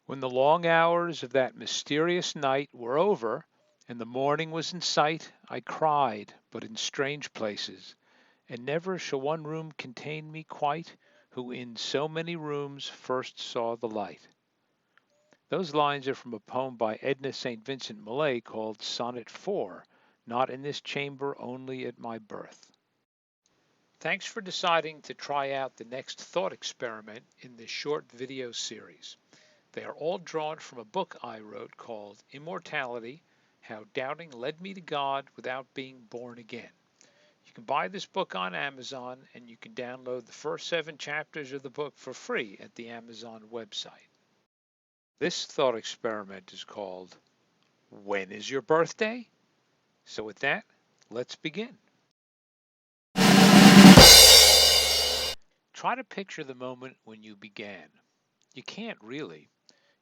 When the long hours of that mysterious night were over, and the morning was in sight, I cried, but in strange places, and never shall one room contain me quite, who in so many rooms first saw the light. Those lines are from a poem by Edna St. Vincent Millay called Sonnet 4, Not in this chamber only at my birth. Thanks for deciding to try out the next thought experiment in this short video series. They are all drawn from a book I wrote called Immortality, How Doubting Led Me to God Without Being Born Again. You can buy this book on Amazon, and you can download the first 7 chapters of the book for free at the Amazon website. This thought experiment is called, When is your birthday? So with that, let's begin. Try to picture the moment when you began. You can't really.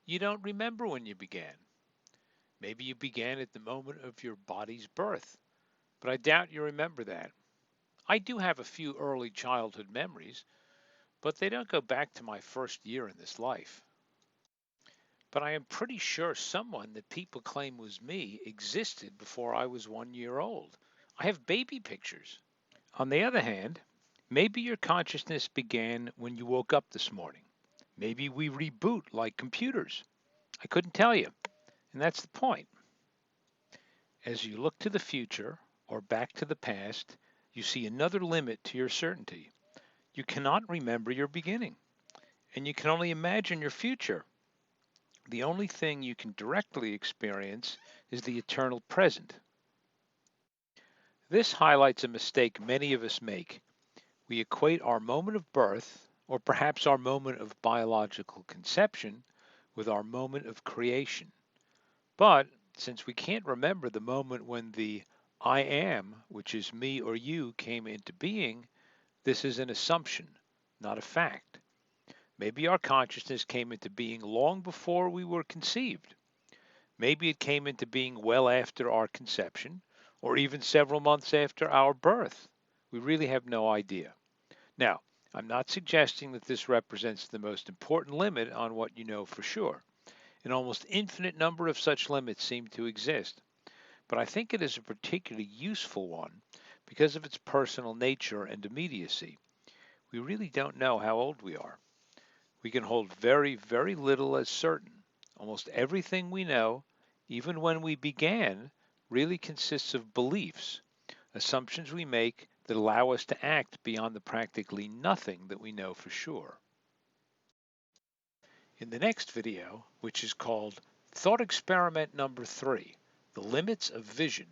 You don't remember when you began. Maybe you began at the moment of your body's birth, but I doubt you remember that. I do have a few early childhood memories, but they don't go back to my first year in this life. But I am pretty sure someone that people claim was me existed before I was 1 year old. I have baby pictures. On the other hand, maybe your consciousness began when you woke up this morning. Maybe we reboot like computers. I couldn't tell you, and that's the point. As you look to the future or back to the past, you see another limit to your certainty. You cannot remember your beginning, and you can only imagine your future. The only thing you can directly experience is the eternal present. This highlights a mistake many of us make. We equate our moment of birth, or perhaps our moment of biological conception, with our moment of creation. But since we can't remember the moment when the I am, which is me or you, came into being, this is an assumption, not a fact. Maybe our consciousness came into being long before we were conceived. Maybe it came into being well after our conception, or even several months after our birth. We really have no idea. Now, I'm not suggesting that this represents the most important limit on what you know for sure. An almost infinite number of such limits seem to exist, but I think it is a particularly useful one because of its personal nature and immediacy. We really don't know how old we are. We can hold very, very little as certain. Almost everything we know, even when we began, really consists of beliefs, assumptions we make that allow us to act beyond the practically nothing that we know for sure. In the next video, which is called Thought Experiment Number 3, The Limits of Vision,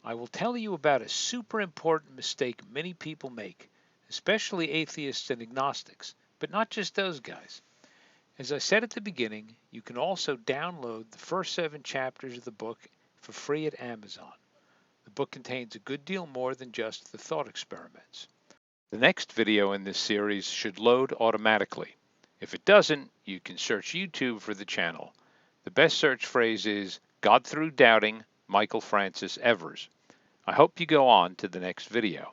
I will tell you about a super important mistake many people make, especially atheists and agnostics, but not just those guys. As I said at the beginning, you can also download the first 7 chapters of the book for free at Amazon. The book contains a good deal more than just the thought experiments. The next video in this series should load automatically. If it doesn't, you can search YouTube for the channel. The best search phrase is God Through Doubting, Michael Francis Evers. I hope you go on to the next video.